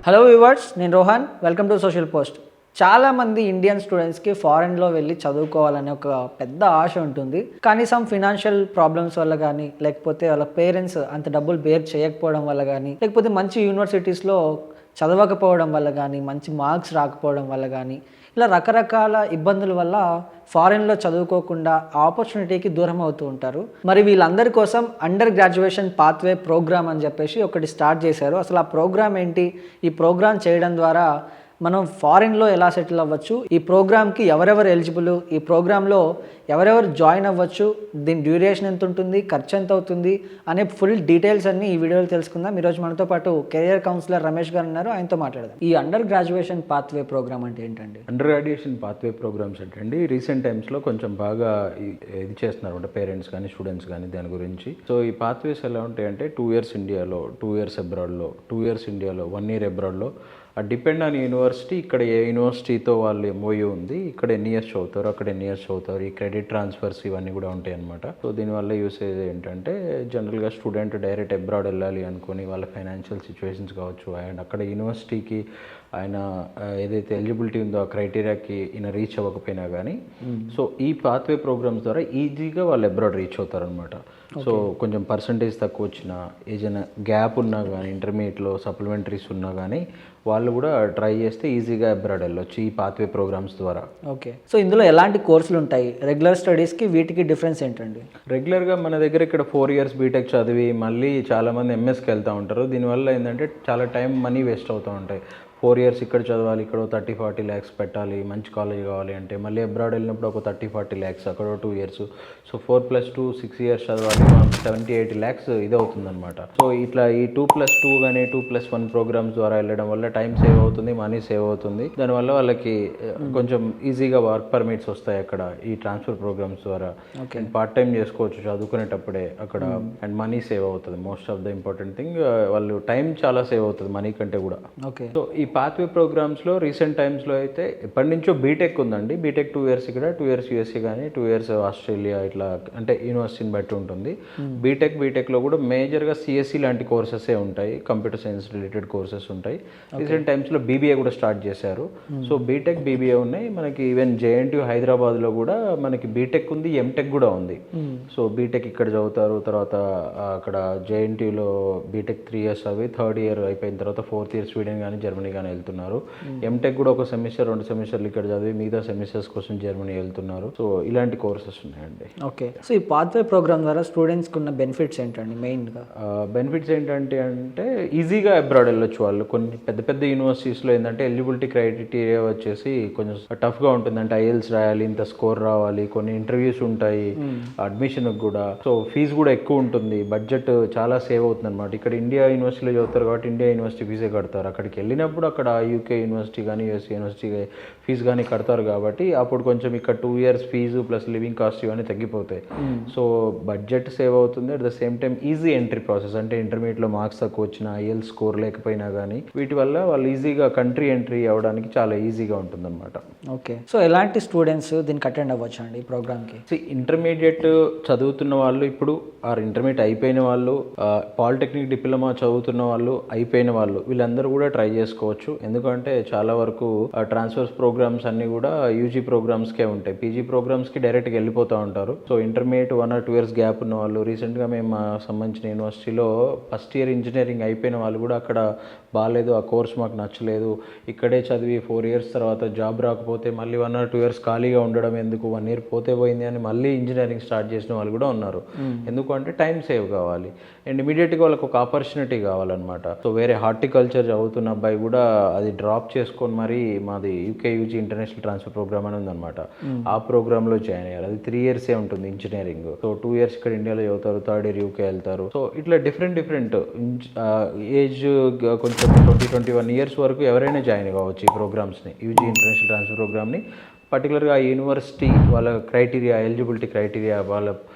Hello viewers, నేను Rohan. Welcome to social post. చాలామంది Indian స్టూడెంట్స్కి ఫారెన్లో వెళ్ళి చదువుకోవాలనే ఒక పెద్ద ఆశ ఉంటుంది. కానీ సమ్ ఫినాన్షియల్ ప్రాబ్లమ్స్ వల్ల కానీ, లేకపోతే వాళ్ళ పేరెంట్స్ అంత డబ్బులు బేర్ చేయకపోవడం వల్ల కానీ, లేకపోతే మంచి యూనివర్సిటీస్లో చదవకపోవడం వల్ల కానీ, మంచి మార్క్స్ రాకపోవడం వల్ల కానీ, ఇలా రకరకాల ఇబ్బందుల వల్ల ఫారెన్లో చదువుకోకుండా ఆపర్చునిటీకి దూరం అవుతూ ఉంటారు. మరి వీళ్ళందరి కోసం అండర్ గ్రాడ్యుయేషన్ పాత్వే ప్రోగ్రామ్ అని చెప్పేసి ఒకటి స్టార్ట్ చేశారు. అసలు ఆ ప్రోగ్రామ్ ఏంటి, ఈ ప్రోగ్రామ్ చేయడం ద్వారా మనం ఫారిన్లో ఎలా సెటిల్ అవ్వచ్చు, ఈ ప్రోగ్రామ్కి ఎవరెవరు ఎలిజిబుల్, ఈ ప్రోగ్రాంలో ఎవరెవరు జాయిన్ అవ్వచ్చు, దీని డ్యూరేషన్ ఎంత ఉంటుంది, ఖర్చు ఎంత అవుతుంది అనే ఫుల్ డీటెయిల్స్ అన్ని ఈ వీడియోలో తెలుసుకుందాం. ఈరోజు మనతో పాటు కెరియర్ కౌన్సిలర్ రమేష్ గారు ఉన్నారు, ఆయనతో మాట్లాడదాం. ఈ అండర్ గ్రాడ్యుయేషన్ పాత్వే ప్రోగ్రామ్ అంటే ఏంటండి? అండర్ గ్రాడ్యుయేషన్ పాత్వే ప్రోగ్రామ్స్ అంటే అండి, రీసెంట్ టైమ్స్లో కొంచెం బాగా ఇది చేస్తున్నారు అంటే పేరెంట్స్ కానీ స్టూడెంట్స్ కానీ దాని గురించి. సో ఈ పాత్వేస్ ఎలా ఉంటాయంటే 2 years ఇండియాలో, 2 years అబ్రాడ్లో, 2 years ఇండియాలో, 1 year అబ్రాడ్లో. Depend on university. ఇక్కడ ఏ యూనివర్సిటీతో వాళ్ళు ఎంఓయూ ఉంది, ఇక్కడ ఎన్ని ఇయర్స్ చదువుతారు, అక్కడ ఎన్ని ఇయర్స్ చదువుతారు, ఈ క్రెడిట్ ట్రాన్స్ఫర్స్ ఇవన్నీ కూడా ఉంటాయి అనమాట. సో దీనివల్ల యూసేజ్ ఏంటంటే జనరల్గా స్టూడెంట్ డైరెక్ట్ అబ్రాడ్ వెళ్ళాలి అనుకుని వాళ్ళ ఫైనాన్షియల్ సిచ్యువేషన్స్ కావచ్చు, అండ్ అక్కడ యూనివర్సిటీకి ఆయన ఏదైతే ఎలిజిబిలిటీ ఉందో ఆ క్రైటీరియాకి ఈయన రీచ్ అవ్వకపోయినా కానీ, సో ఈ పాత్వే ప్రోగ్రామ్స్ ద్వారా ఈజీగా వాళ్ళు అబ్రాడ్ రీచ్ అవుతారు అనమాట. సో కొంచెం పర్సంటేజ్ తక్కువ వచ్చినా, ఏదైనా గ్యాప్ ఉన్నా కానీ, ఇంటర్మీడియట్లో సప్లిమెంటరీస్ ఉన్నా కానీ వాళ్ళు కూడా ట్రై చేస్తే ఈజీగా అబ్రాడ్ వెళ్ళొచ్చు ఈ పాత్వే ప్రోగ్రామ్స్ ద్వారా. ఓకే, సో ఇందులో ఎలాంటి కోర్సులు ఉంటాయి? రెగ్యులర్ స్టడీస్కి వీటికి డిఫరెన్స్ ఏంటండి? రెగ్యులర్గా మన దగ్గర ఇక్కడ 4 years బీటెక్ చదివి మళ్ళీ చాలామంది ఎంఎస్కి వెళ్తూ ఉంటారు. దీనివల్ల ఏంటంటే చాలా టైం, మనీ వేస్ట్ అవుతూ ఉంటాయి. 4 years ఇక్కడ చదవాలి, ఇక్కడ 30-40 lakhs పెట్టాలి, మంచి కాలేజ్ కావాలి అంటే, మళ్ళీ అబ్రాడ్ వెళ్ళినప్పుడు ఒక 30-40 lakhs, అక్కడ 2 years. సో 4+2 6 years చదవాలి, 70-80 lakhs ఇది అవుతుందన్నమాట. సో ఇట్లా ఈ 2+2 కానీ 2+1 ప్రోగ్రామ్స్ ద్వారా వెళ్ళడం వల్ల టైం సేవ్ అవుతుంది, మనీ సేవ్ అవుతుంది. దానివల్ల వాళ్ళకి కొంచెం ఈజీగా వర్క్ పర్మిట్స్ వస్తాయి అక్కడ ఈ ట్రాన్స్ఫర్ ప్రోగ్రామ్స్ ద్వారా. అండ్ పార్ట్ టైం చేసుకోవచ్చు చదువుకునేటప్పుడే అక్కడ, అండ్ మనీ సేవ్ అవుతుంది. Most of the important thing వాళ్ళు టైం చాలా సేవ్ అవుతుంది మనీ కంటే కూడా. ఓకే, సో ఈ పాత్వే ప్రోగ్రామ్స్లో రీసెంట్ టైమ్స్లో అయితే ఎప్పటి నుంచో బీటెక్ ఉందండి. బీటెక్ 2 years ఇక్కడ, 2 years యూఎస్ఏ కానీ, 2 years ఆస్ట్రేలియా, ఇట్లా అంటే యూనివర్సిటీని బట్టి ఉంటుంది. బీటెక్లో కూడా మేజర్గా సిఎస్సి లాంటి కోర్సెసే ఉంటాయి, కంప్యూటర్ సైన్స్ రిలేటెడ్ కోర్సెస్ ఉంటాయి. రీసెంట్ టైమ్స్లో బీబీఏ కూడా స్టార్ట్ చేశారు. సో బీటెక్, బీబీఏ ఉన్నాయి మనకి. ఈవెన్ జేఎన్టీయూ హైదరాబాద్లో కూడా మనకి బీటెక్ ఉంది, ఎంటెక్ కూడా ఉంది. సో బీటెక్ ఇక్కడ చదువుతారు, తర్వాత అక్కడ జేఎన్టీయూలో బీటెక్ 3 years అవి, 3rd year అయిపోయిన తర్వాత 4th year స్వీడన్ కానీ జర్మనీ కానీ వెళ్తున్నారు. ఎంటెక్ కూడా ఒక సెమిస్టర్ 2 సెమిస్టర్లు ఇక్కడ చదివి మిగతా సెమిస్టర్స్ కోసం జర్మనీ వెళ్తున్నారు. సో ఇలాంటి కోర్సెస్ ఉన్నాయండి. ఓకే, సో ఈ పాత్వే ప్రోగ్రామ్ ద్వారా స్టూడెంట్స్కి ఉన్న బెనిఫిట్స్ ఏంటండి? మెయిన్గా బెనిఫిట్స్ ఏంటంటే ఈజీగా అబ్రాడ్ వెళ్ళొచ్చు వాళ్ళు. కొన్ని పెద్ద పెద్ద యూనివర్సిటీస్లో ఏంటంటే ఎలిజిబిలిటీ క్రైటీరియా వచ్చేసి కొంచెం టఫ్గా ఉంటుంది. అంటే ఐఎల్స్ రాయాలి, ఇంత స్కోర్ రావాలి, కొన్ని ఇంటర్వ్యూస్ ఉంటాయి అడ్మిషన్కి కూడా. సో ఫీజు కూడా ఎక్కువ ఉంటుంది, బడ్జెట్ చాలా సేవ్ అవుతుంది అనమాట. ఇక్కడ ఇండియా యూనివర్సిటీలో చదువుతారు కాబట్టి ఇండియా యూనివర్సిటీ ఫీజే కడతారు. అక్కడికి వెళ్ళినప్పుడు అక్కడ యూకే యూనివర్సిటీ కానీ యూఎస్ఏ యూనివర్సిటీ ఫీజు కానీ కడతారు కాబట్టి అప్పుడు కొంచెం ఇక్కడ 2 years fee plus living cost ఇవన్నీ తగ్గిపోతాయి. సో బడ్జెట్ సేవ్ అవుతుంది. At the same time easy entry process. అంటే ఇంటర్మీడియట్లో మార్క్స్ తక్కువ వచ్చినా, ఐఎల్ స్కోర్ లేకపోయినా కానీ వీటి వల్ల వాళ్ళు ఈజీగా కంట్రీ ఎంట్రీ అవ్వడానికి చాలా ఈజీగా ఉంటుంది అనమాట. ఓకే, సో ఎలాంటి స్టూడెంట్స్ దీనికి అటెండ్ అవ్వచ్చు అండి ఈ ప్రోగ్రామ్కి? ఇంటర్మీడియట్ చదువుతున్న వాళ్ళు, ఇప్పుడు ఇంటర్మీడియట్ అయిపోయిన వాళ్ళు, పాలిటెక్నిక్ డిప్లొమా చదువుతున్న వాళ్ళు, అయిపోయిన వాళ్ళు, వీళ్ళందరూ కూడా ట్రై చేసుకోవచ్చు. ఎందుకంటే చాలా వరకు ట్రాన్స్ఫర్స్ ప్రోగ్రామ్స్ అన్ని కూడా యూజీ ప్రోగ్రామ్స్కే ఉంటాయి. పీజీ ప్రోగ్రామ్స్కి డైరెక్ట్గా వెళ్ళిపోతూ ఉంటారు. So intermediate 1 or 2 years gap ఉన్న వాళ్ళు, రీసెంట్గా మేము సంబంధించిన యూనివర్సిటీలో ఫస్ట్ ఇయర్ ఇంజనీరింగ్ అయిపోయిన వాళ్ళు కూడా అక్కడ బాగాలేదు, ఆ కోర్స్ మాకు నచ్చలేదు, ఇక్కడే చదివి 4 years తర్వాత జాబ్ రాకపోతే మళ్ళీ 1 or 2 years ఖాళీగా ఉండడం ఎందుకు, 1 year పోతే పోయింది అని మళ్ళీ ఇంజనీరింగ్ స్టార్ట్ చేసిన వాళ్ళు కూడా ఉన్నారు. ఎందుకంటే టైం సేవ్ కావాలి అండ్ ఇమీడియట్గా వాళ్ళకి ఒక ఆపర్చునిటీ కావాలన్నమాట. సో వేరే హార్టికల్చర్ చదువుతున్న అబ్బాయి కూడా అది డ్రాప్ చేసుకొని మరి మాది UK UG international transfer program అని ఉందన్నమాట. ఆ ప్రోగ్రాంలో జాయిన్ అయ్యారు. అది 3 years ఉంటుంది ఇంజనీరింగ్. సో 2 years ఇక్కడ ఇండియాలో చదువుతారు, 3rd year యూకే వెళ్తారు. సో ఇట్లా డిఫరెంట్ ఏజ్ కొంచెం 20-21 years వరకు ఎవరైనా జాయిన్ కావచ్చు ఈ ప్రోగ్రామ్స్ని, యూజీ ఇంటర్నేషనల్ ట్రాన్స్ఫర్ ప్రోగ్రామ్ని. పర్టికులర్గా యూనివర్సిటీ వాళ్ళ క్రైటీరియా, ఎలిజిబిలిటీ క్రైటీరియా, వాళ్ళ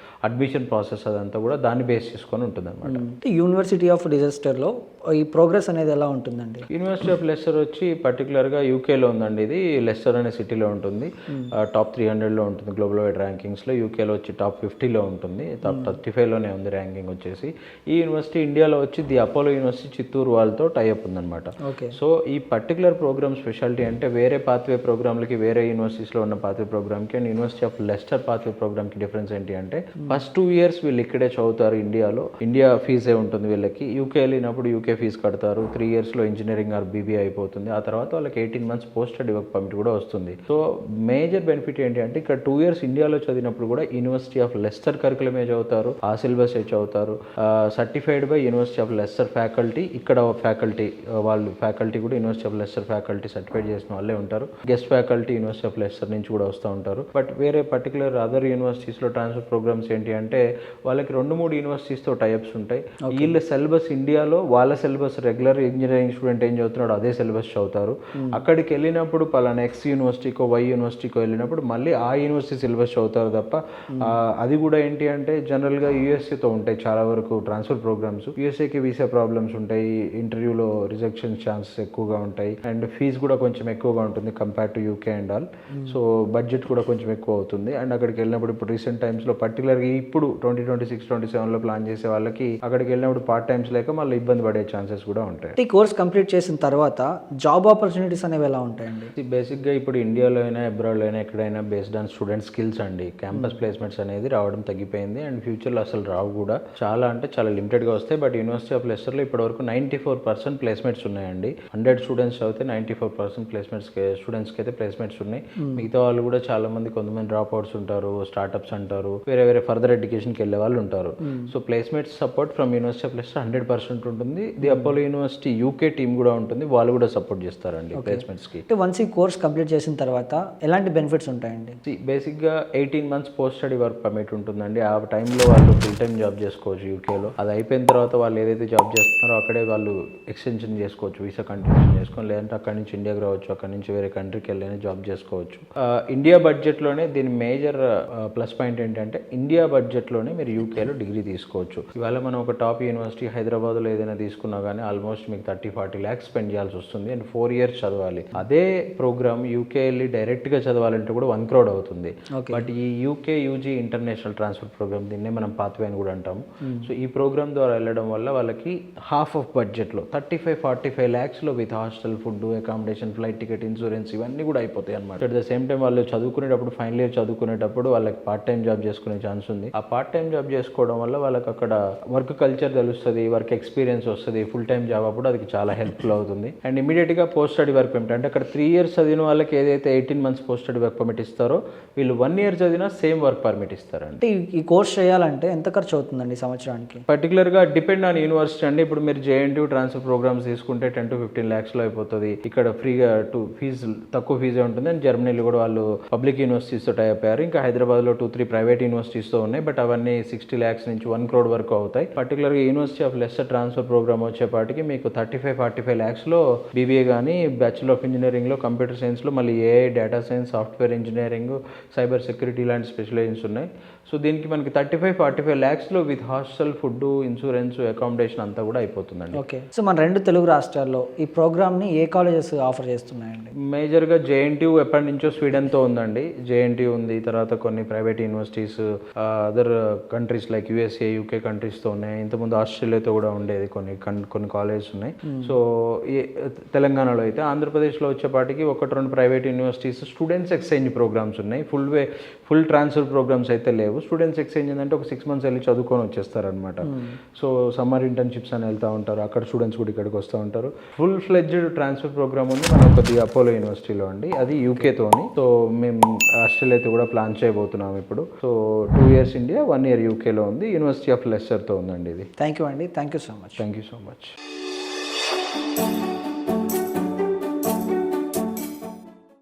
అడ్మిషన్ ప్రాసెస్ అదంతా కూడా దాన్ని బేస్ చేసుకొని ఉంటుంది అనమాట. యూనివర్సిటీ ఆఫ్ డిజాస్టర్లో ఈ ప్రోగ్రెస్ అనేది ఎలా ఉంటుందండి? యూనివర్సిటీ ఆఫ్ లెస్టర్ వచ్చి పర్టికులర్గా యూకేలో ఉందండి. ఇది లెస్టర్ అనే సిటీలో ఉంటుంది. టాప్ 300లో ఉంటుంది గ్లోబల్ వైడ్ ర్యాంకింగ్స్లో. యూకేలో వచ్చి టాప్ 50లో ఉంటుంది. టాప్ 35లోనే ఉంది ర్యాంకింగ్ వచ్చేసి. ఈ యూనివర్సిటీ ఇండియాలో వచ్చి ది అపోలో యూనివర్సిటీ చిత్తూరు వాళ్ళతో టైఅప్ ఉందన్నమాట. సో ఈ పర్టికులర్ ప్రోగ్రామ్ స్పెషాలిటీ అంటే వేరే పాత్వే ప్రోగ్రామ్లకి వేరే యూనివర్సిటీస్లో ఉన్న పాత్వే ప్రోగ్రామ్కి and university of Lester pathway ప్రోగ్రామ్కి డిఫరెన్స్ ఏంటి అంటే ఫస్ట్ 2 years వీళ్ళు ఇక్కడే చదువుతారు ఇండియాలో. ఇండియా ఫీజే ఉంటుంది వీళ్ళకి. యూకే వెళ్ళినప్పుడు యూకే ఫీజు కడతారు. 3 yearsలో ఇంజనీరింగ్ ఆర్ బీబీఏ అయిపోతుంది. ఆ తర్వాత వాళ్ళకి 18 months post study work permit కూడా వస్తుంది. సో మేజర్ బెనిఫిట్ ఏంటి అంటే ఇక్కడ 2 years ఇండియాలో చదివినప్పుడు కూడా యూనివర్సిటీ ఆఫ్ లెస్టర్ కరికులమే చదువుతారు. ఆ సిలబస్ చదువుతారు. Certified by university of Lester faculty. ఇక్కడ ఫ్యాకల్టీ వాళ్ళు ఫ్యాకల్టీ కూడా university of Lester faculty certified చేసిన వాళ్ళే ఉంటారు. Guest faculty university of Lester నుంచి కూడా వస్తూ ఉంటారు. బట్ వేరే పర్టికులర్ అదర్ యూనివర్సిటీస్లో ట్రాన్స్ఫర్ ప్రోగ్రామ్స్ ఏంటి అంటే వాళ్ళకి 2-3 యూనివర్సిటీస్తో టైఅప్స్ ఉంటాయి. వీళ్ళ సిలబస్ ఇండియాలో వాళ్ళ సిలబస్ రెగ్యులర్ ఇంజనీరింగ్ స్టూడెంట్ ఏం చదువుతున్నాడో అదే సిలబస్ చదువుతారు. అక్కడికి వెళ్ళినప్పుడు పలానా ఎక్స్ యూనివర్సిటీకో వై యూనివర్సిటీకో వెళ్ళినప్పుడు మళ్ళీ ఆ యూనివర్సిటీ సిలబస్ చదువుతారు తప్ప అది కూడా ఏంటి అంటే జనరల్గా యూఎస్ఏతో ఉంటాయి చాలా వరకు ట్రాన్స్ఫర్ ప్రోగ్రామ్స్. యూఎస్ఏకి వీసా ప్రాబ్లమ్స్ ఉంటాయి. ఇంటర్వ్యూలో రిజెక్షన్ ఛాన్సెస్ ఎక్కువగా ఉంటాయి. అండ్ ఫీజు కూడా కొంచెం ఎక్కువగా ఉంటుంది compare to UK and all. So budget కూడా కొంచెం ఎక్కువ అవుతుంది. అండ్ అక్కడికి వెళ్ళినప్పుడు ఇప్పుడు రీసెంట్ టైమ్స్లో పర్టికులర్గా ఇప్పుడు 2026-27లో ప్లాన్ చేసే వాళ్ళకి అక్కడికి వెళ్ళినప్పుడు పార్ట్ టైమ్స్ లేక మళ్ళీ ఇబ్బంది పడే ఛాన్సెస్ కూడా ఉంటాయి. ఈ కోర్స్ కంప్లీట్ చేసిన తర్వాత జాబ్ ఆపర్చునిటీస్ అనేవి ఎలా ఉంటాయండి? బేసిక్గా ఇప్పుడు ఇండియాలో అయినా అబ్రాడ్లో అయినా ఎక్కడైనా బేస్డ్ ఆన్ స్టూడెంట్ స్కిల్స్ అండి. క్యాంపస్ ప్లేస్మెంట్స్ అనేది రావడం తగ్గిపోయింది. అండ్ ఫ్యూచర్లో అసలు రావు కూడా. చాలా అంటే చాలా లిమిటెడ్గా వస్తాయి. బట్ యూనివర్సిటీ ఆఫ్ లెస్టర్లో ఇప్పటివరకు 94% ప్లేస్మెంట్స్ ఉన్నాయండి. 100 స్టూడెంట్స్ చదివితే 94% స్టూడెంట్స్కి అయితే ప్లేస్మెంట్స్ ఉన్నాయి. మిగతా వాళ్ళు కూడా చాలా మంది కొంతమంది డ్రాప్ అవుట్స్ ఉంటారు, స్టార్ట్అప్స్ అంటారు, వేరే వేరే ఫర్దర్ ఎడ్యుకేషన్కి వెళ్ళే వాళ్ళు ఉంటారు. So placement support from university of Lester 100% ఉంటుంది. The Apollo university UK team కూడా ఉంటుంది. వాళ్ళు కూడా సపోర్ట్ చేస్తారండి ప్లేస్మెంట్స్కి. వన్స్ ఈ కోర్స్ కంప్లీట్ చేసిన తర్వాత ఎలాంటి బెనిఫిట్స్ ఉంటాయండి? బేసిక్గా 18 months post study work permit ఉంటుందండి. ఆ టైంలో వాళ్ళు ఫుల్ టైం జాబ్ చేసుకోవచ్చు యూకేలో. అది అయిపోయిన తర్వాత వాళ్ళు ఏదైతే జాబ్ చేస్తున్నారో అక్కడే వాళ్ళు ఎక్స్టెన్షన్ చేసుకోవచ్చు, వీసా కంటిన్యూషన్ చేసుకొని. లేదంటే అక్కడి నుంచి ఇండియాకి రావచ్చు, అక్కడి నుంచి వేరే కంట్రీకి వెళ్ళి జాబ్ చేసుకోవచ్చు. ఇండియా బడ్జెట్లోనే దీని మేజర్ ప్లస్ పాయింట్ ఏంటంటే ఇండియా బడ్జెట్లోనే మీరు యూకేలో డిగ్రీ తీసుకోవచ్చు. ఇవాళ మనం ఒక టాప్ యూనివర్సిటీ హైదరాబాద్లో ఏదైనా తీసుకున్నా కానీ ఆల్మోస్ట్ మీకు 30-40 lakhs స్పెండ్ చేయాల్సి వస్తుంది. అండ్ 4 years చదవాలి. అదే ప్రోగ్రామ్ యూకే వెళ్ళి డైరెక్ట్గా చదవాలంటే కూడా 1 crore అవుతుంది. బట్ ఈ UK UG international transfer program, దీన్నే మనం పాత్వే అని కూడా అంటాము. సో ఈ ప్రోగ్రామ్ ద్వారా వెళ్ళడం వల్ల వాళ్ళకి హాఫ్ ఆఫ్ బడ్జెట్లో 35-45 lakhsలో with hostel, food, accommodation, flight ticket, insurance ఇవన్నీ కూడా అయిపోతాయి అనమాట. అట్ ద సేమ్ టైం వాళ్ళు చదువుకునేటప్పుడు ఫైనల్ ఇయర్ చదువుకునేటప్పుడు వాళ్ళకి పార్ట్ టైం జాబ్ చేసుకునే ఛాన్స్ ఉంది. ఆ పార్ట్ టైం జాబ్ చేసుకోవడం వల్ల వాళ్ళకి అక్కడ వర్క్ కల్చర్ తెలుస్తుంది, వర్క్ ఎక్స్పీరియన్స్ వస్తుంది. ఫుల్ టైం జాబ్ అప్పుడు అది చాలా హెల్ప్ఫుల్ అవుతుంది. అండ్ ఇమీడియట్గా పోస్ట్ స్టడీ వర్క్ పర్మిట్ అంటే అక్కడ 3 years చదివిన వాళ్ళకి ఏదైతే 18 months post study work permit ఇస్తారో వీళ్ళు 1 year చదివినా సేమ్ వర్క్ పర్మిట్ ఇస్తారండి. ఈ కోర్స్ చేయాలంటే ఎంత ఖర్చు అవుతుందండి సంవత్సరానికి? పర్టికులర్గా డిపెండ్ ఆన్ యూనివర్సిటీ అండి. ఇప్పుడు మీరు JNTU ట్రాన్స్ఫర్ ప్రోగ్రామ్స్ తీసుకుంటే 10-15 lakhsలో అయిపోతుంది. ఇక్కడ ఫ్రీగా ఫీజు తక్కువ ఫీజే ఉంటుంది. అండ్ జర్మనీలో కూడా వాళ్ళు పబ్లిక్ యూనివర్సిటీస్తో టైప్ అయ్యారు. ఇంకా హైదరాబాద్లో 2-3 ప్రైవేట్ యూనివర్సిటీస్తో ఉన్నాయి. బట్ అవన్నీ 60 lakhs నుంచి 1 crore వరకు అవుతాయి. పర్టికులర్గా university of Leicester transfer programme వచ్చేపాటికి మీకు 35-45 lakhsలో బీబీఏ కానీ, బ్యాచులర్ ఆఫ్ ఇంజనీరింగ్లో, కంప్యూటర్ సైన్స్లో మళ్ళీ AI, data science, software engineering, cyber security లాంటి స్పెషలైజేషన్స్ ఉన్నాయి. సో దీనికి మనకి 35-45 lakhsలో with hostel, food, insurance, accommodation అంతా కూడా అయిపోతుందండి. ఓకే. సో మన 2 తెలుగు రాష్ట్రాల్లో ఈ ప్రోగ్రామ్ని ఏ కాలేజెస్ ఆఫర్ చేస్తున్నాయండి? మేజర్గా JNTU ఎప్పటి నుంచో స్వీడన్తో ఉందండి. JNTU ఉంది. తర్వాత కొన్ని private universities other countries like USA, UK కంట్రీస్తో ఉన్నాయి. ఇంతకుముందు ఆస్ట్రేలియాతో కూడా ఉండేది. కొన్ని కాలేజెస్ ఉన్నాయి. సో తెలంగాణలో అయితే, ఆంధ్రప్రదేశ్లో వచ్చేపాటికి 1-2 private universities students exchange programs ఉన్నాయి. ఫుల్ ట్రాన్స్ఫర్ ప్రోగ్రామ్స్ అయితే లేవు. స్టూడెంట్స్ ఎక్స్చేంజ్ ఏంటంటే ఒక 6 months వెళ్ళి చదువుకొని వచ్చేస్తారనమాట. సో సమ్మర్ ఇంటర్న్షిప్స్ అని వెళ్తూ ఉంటారు. అక్కడ స్టూడెంట్స్ కూడా ఇక్కడికి వస్తూ ఉంటారు. ఫుల్ ఫ్లెడ్జ్డ్ ట్రాన్స్ఫర్ ప్రోగ్రామ్ ఉంది మన ఒక అపోలో యూనివర్సిటీలో అండి. అది యూకేతోని. సో మేము ఆస్ట్రేలియాతో కూడా ప్లాన్ చేయబోతున్నాం ఇప్పుడు. సో 2 years ఇండియా, 1 year యూకేలో ఉంది. యూనివర్సిటీ ఆఫ్ లెస్టర్తో ఉందండి ఇది. థ్యాంక్ యూ అండి. Thank you so much. Thank you so much.